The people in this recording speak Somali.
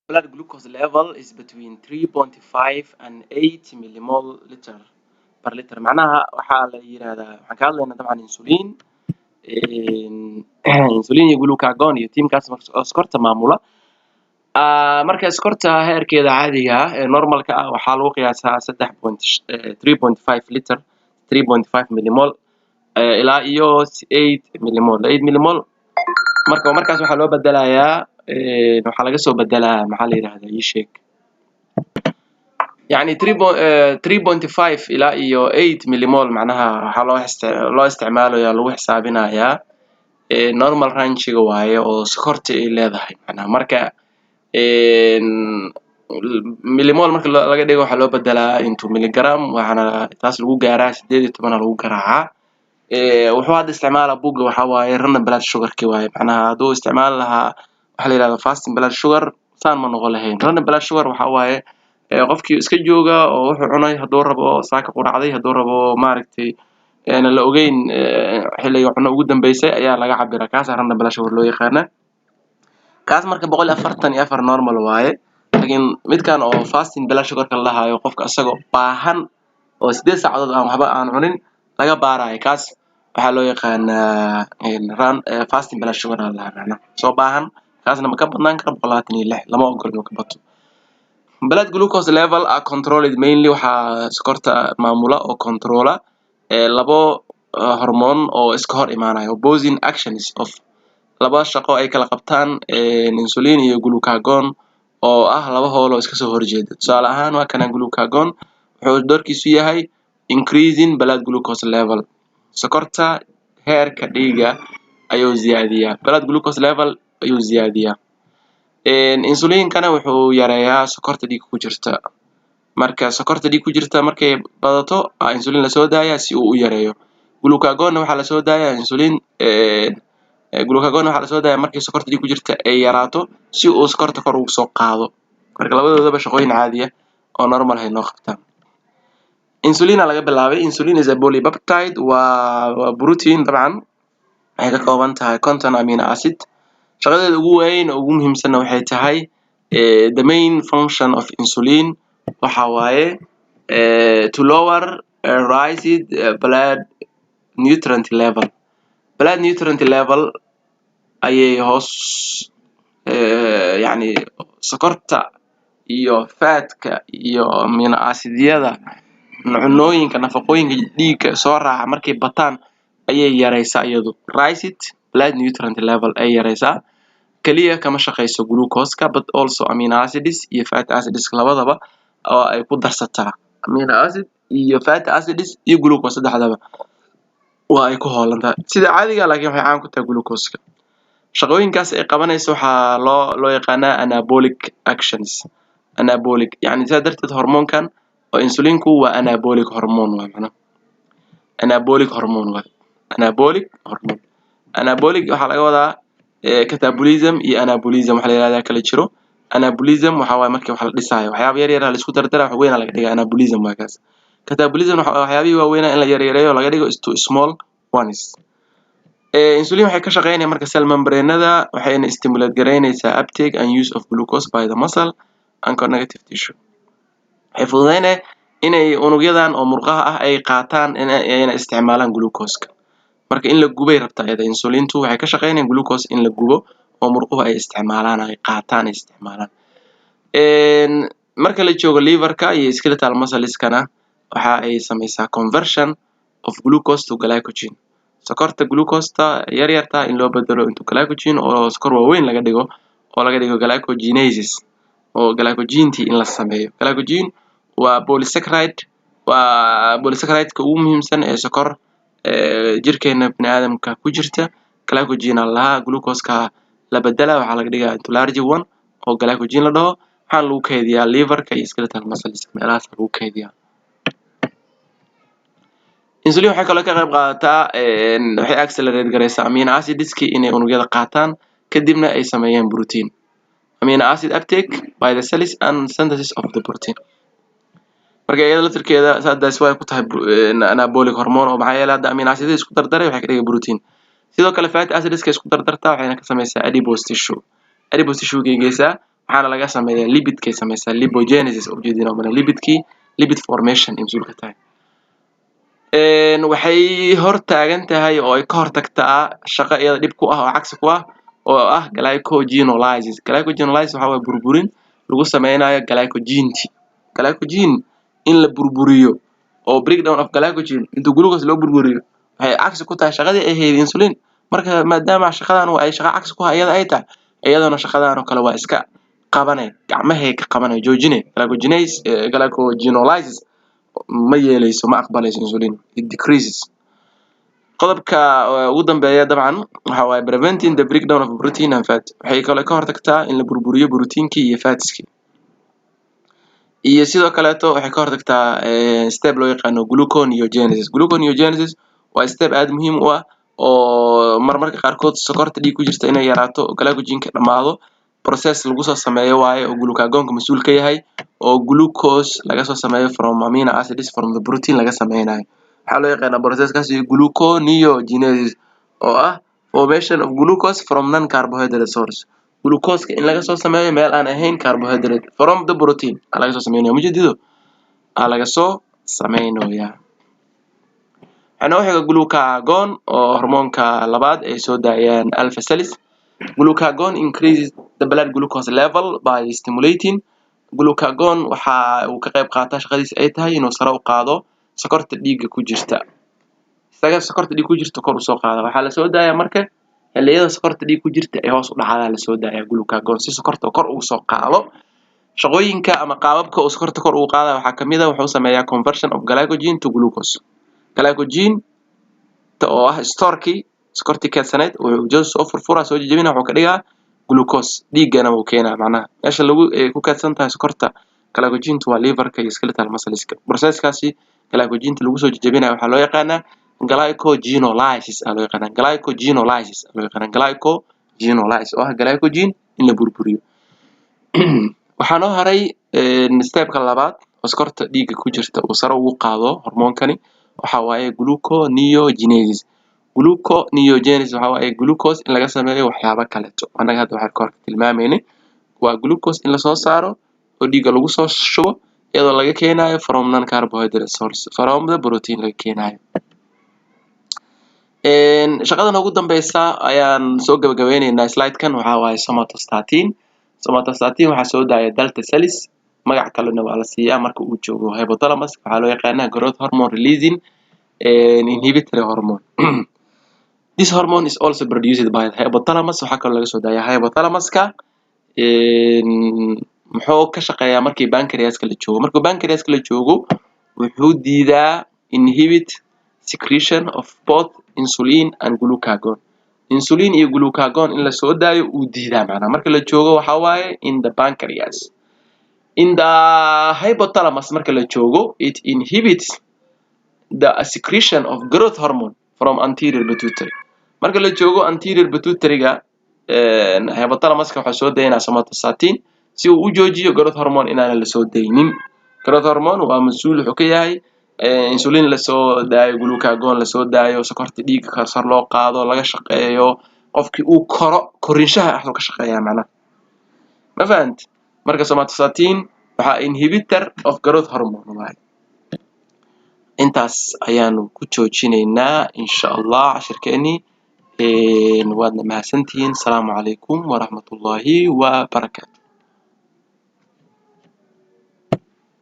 blood glucose level is between 3.5 and 8 millimole liter per liter. معناها waxaa la yiraahdaa waxaan ka hadlaynaa dabcan insulin insulin iyo glucagon iyo tiimkaas sokorta maamula marka sokorta heerkeeda caadiga ah ee normalka ah waxaa lagu qiyaasaa 3.5 liter 3.5 millimole ilaa iyo 8 millimole 8 millimole markaas waxaa loo bedelayaa waxaa laga soo bedelaa maxaa la yiraahdaa ii sheeg يعني 3.5 ilaa iyo 8 millimole macnaha waxaa loo isticmaalayaa lagu xisaabinayaa normal range-ga waaye oo sokorta ay leedahay macnaha marka millimole marka laga dhigo waxaa loo bedelaa into milligram waxaana taas lagu gaaraa 18 lagu garaacaa wuxuu hadda isticmaalaa buugga waxaa waaye random blood sugar-ki waaye macnaha hadduu isticmaali lahaa waxaa la yidhahdaa fasting blood sugar saan ma noqon lahayn random blood sugar waxaa waaye qofkii iska jooga oo wuxuu cunay hadduu rabo saaka ku dhacday hadduu rabo maaragtay la ogeyn xilliga cuno ugu dambeysay ayaa laga cabiraa kaas random blood sugar loo yaqaana kaas marka 144 normal waaye laakiin midkan oo fasting blood sugar ka lahayo qofka asagoo baahan oo 8 saacadood aan waxba aan cunin laga baarayo kaas waxaa loo yaqaanaa fasting blood sugar la yiraahdaa soo baahan kaasna ma ka badnaan karo 126 lama ogolo inuu ka bato blood glucose level are controlled mainly waxaa sokorta maamula oo controla labo hormoon oo iska hor imaanayo opposing actions of laba shaqo ay kala qabtaan insulin iyo glucagon oo ah laba hawlo iska soo horjeeda tusaale ahaan waa kana glucagon wuxuu doorkiisu yahay increasing blood glucose level sokorta heerka dhiiga ayuu ziyaadiyaa blood glucose level ayuu ziyaadiyaa insulinkana wuxuu yareeyaa sokorta dhiigga ku jirta marka sokorta dhiigga ku jirta markay badato insulin la soo daayaa si uu u yareeyo glucagon waxaa la soo daayaa insulin glucagon waxaa la soo daayaa markay sokorta dhiigga ku jirta ay yaraato si uu sokorta kor ugu soo qaado marka labadoodaba shaqooyin caadi ah oo normal ah noo qabtaan insulin laga bilaabay insulin is a polypeptide waa protein dabcan ay ka kooban tahay 50 amino acid shaqadeeda ugu weyn ugu muhiimsan waxay tahay the main function of insulin waxa waaye to lower raised blood nutrient level ayay hoos yani sokorta iyo fatka iyo amino acidyada cunooyinka nafaqooyinka dhiigga soo raaca markay bataan ayay yareysaa iyadu raised blood nutrient level ay yareysaa kaliya kama shaqeyso glucose-ka but also amino acids iyo fatty acids labadaba oo ay ku darsataa amino acid iyo fatty acids iyo glucose saddexdaba waa ay ku hoolantaa sida caadiga laakiin waxay caan ku tahay glucose-ka shaqooyinkaas ay qabanayso waxaa loo yaqaanaa anabolic actions anabolic yani sida darteed hormoonkan oo insulinku waa anabolic hormone waa macna anabolic hormone waxaa laga wadaa catabolism iyo anabolism waxa la yiraahdaa kala jiro anabolism waxa waaye markii wax la dhisaayo waxyaabo yar yar la isku dardara wax weyn laga dhigaa anabolism waa kaas catabolism waxa waxyaabihi waaweyn in la yareeyo laga dhigo to small ones insulin waxay ka shaqeynaysaa marka cell membrane-nada waxayna stimulate gareynaysaa uptake and use of glucose by the muscle and connective tissue waxay fududeynaysaa inay unugyadan oo murqaha ah ay qaataan inay isticmaalaan glucose-ka marka in la gubay rabtaa iyada insulintu waxay ka shaqeynayaan glucose in la gubo oo murquhu ay isticmaalaan ay qaataan ay isticmaalaan marka la joogo liver-ka iyo skeletal muscles-kana waxa ay sameysaa conversion of glucose to glycogen sokorta glucose-ta yar yarta in loo bedelo into glycogen oo sokor waaweyn laga dhigo glycogenesis oo glycogen-tii in la sameeyo glycogen waa polysaccharide-ka ugu muhiimsan ee sokor jirkeena bini'aadamka ku jirta glycogen laha glucose-ka la bedela waxa laga dhigaa into large one oo glycogen la dhaho waxa lagu kaydiyaa liver-ka iyo skeletal muscles meelahaas lagu kaydiyaa insulin waxay kale ka qayb qaadataa waxay accelerate gareysaa amino acids-ki inay unugyada qaataan kadibna ay sameeyaan protein amino acid uptake by the cells and synthesis of the protein marka iyada laftirkeeda saadaas way ku tahay anabolic hormone oo maxay yeelada amino acid isku dardaray waxay ka dhigay protein sidoo kale fatty acids isku dardartaa waxayna ka sameysaa adipose tissue geeysaa waxaana laga sameeyaa lipidkay samaysaa lipogenesis ujeedina mana lipidkii lipid formation ay mas-uul ka tahay waxay hor taagan tahay oo ay ka hortagtaa shaqo iyada dhib ku ah oo cagsi ku ah oo ah glycogenolysis waxa waa burburin lagu sameynayo glycogen in la burburiyo oo breakdown of glycogen inta glucose loo burburiyo waxay cagsi ku tahay shaqadii ay hayeen insulin marka maadaama shaqadan ay shaqo cagsi ku ah iyada ay tahay iyadana shaqadan oo kale waa iska qabanay gacmahay ka qabanay joojinay glycogenolysis ma yeelayso ma aqbalayso insulin it decreases qodobka ugu dambeeya dabcan waxa waaye preventing the breakdown of protein and fat waxay kale ka hortagtaa in la burburiyo proteinkii iyo fatskii iyo sidoo kaleeto waxay ka hortagtaa step loo yaqaano gluconeogenesis waa step aad muhiim u ah oo marmarka qaarkood sokorta dhiig ku jirta inay yaraato glycogenka dhamaado process lagu soo sameeyo waaye oo glucagonka mas'uul ka yahay oo glucose laga soo sameeyo from amino acids from the protein laga sameynayo waxaa loo yaqaanaa processkaas gluconeogenesis oo ah formation of glucose from non carbohydrate source glucose in laga soo sameeyo meel aan ahayn carbohydrate from the protein laga soo sameeyo mujadido laga soo sameeyo ana waxa glucagon oo hormoonka labaad ay soo daayaan alpha salis glucagon increases the blood glucose level by stimulating glucagon waxa uu ka qayb qaataa shaqadiisa ay tahay inuu sare u qaado sokorta dhiigga ku jirta sokorta dhiigga ku jirta kor u soo qaada waxa la soo daayaa marka xilliyada sokorta dhiigga ku jirta ee hoos u dhacada la soo daayaa glucagon si sokorta kor u soo qaado shaqooyinka ama qaababka uu sokorta kor u qaada waxa kamid ah wuxuu sameeyaa conversion of glycogen to glucose glycogen oo ah storeki sokorti keedsaneed wuxuu soo furfura soo jajabina wuxuu ka dhigaa glucose dhiigana uu keenaa macnaha meesha lagu ku keedsan tahay sokorta glycogen waa liverka iyo skeletal muscleska processkaasi glycogen lagu soo jajabinayo waxa loo yaqaanaa glycogenolysis oo ah glycogen in la burburiyo waxaan oo haray stepka labaad oo sokorta dhiigga ku jirta uu sare ugu qaado hormoonkani waxa waaye gluconeogenesis waxa waaye glucose in laga sameeyo waxyaabo kale anaga hadda waxaan ka hor tilmaameynay waa glucose in la soo saaro oo dhiigga lagu soo shubo iyadoo laga keenayo from non carbohydrate source from the protein laga keenayo shaqadan ugu dambaysa ayaan soo gabagabeynaynaa slide-kan waxa waaye somatostatin waxa soo daaya delta salis magac kalena waa la siiyaa marka uu joogo hypothalamus waxa loo yaqaanaa growth hormone releasing inhibitory hormone this hormone is also produced by the hypothalamus waxa kale laga soo daayaa hypothalamuska muxuu ka shaqeeyaa markii pancreaska la joogo markuu pancreaska la joogo wuxuu diidaa inhibit secretion of both insulin and glucagon insulin iyo glucagon in la soo daayo uu diidaa macnaha marka la joogo waxa waaye in the pancreas in the hypothalamus marka la joogo it inhibits the secretion of growth hormone from anterior pituitary marka la joogo anterior pituitary-ga hypothalamuska waxa soo daynaa somatostatin si uu u joojiyo growth hormone inaan la soo daynin growth hormone waa mas'uul wuxuu ka yahay insulin la soo daayo glucagon la soo daayo sokorta dhiigga karsar loo qaado laga shaqeeyo qofkii uu korinshaha ah ka shaqeeyaa macnaha ma fahant marka somatostatin waxa inhibitor of growth hormone waaye intaas ayaanu ku joojinaynaa insha Allah cashirkeeni waadna mahadsantihiin. Asalaamu calaykum waraxmatullaahi wa barakaatuh.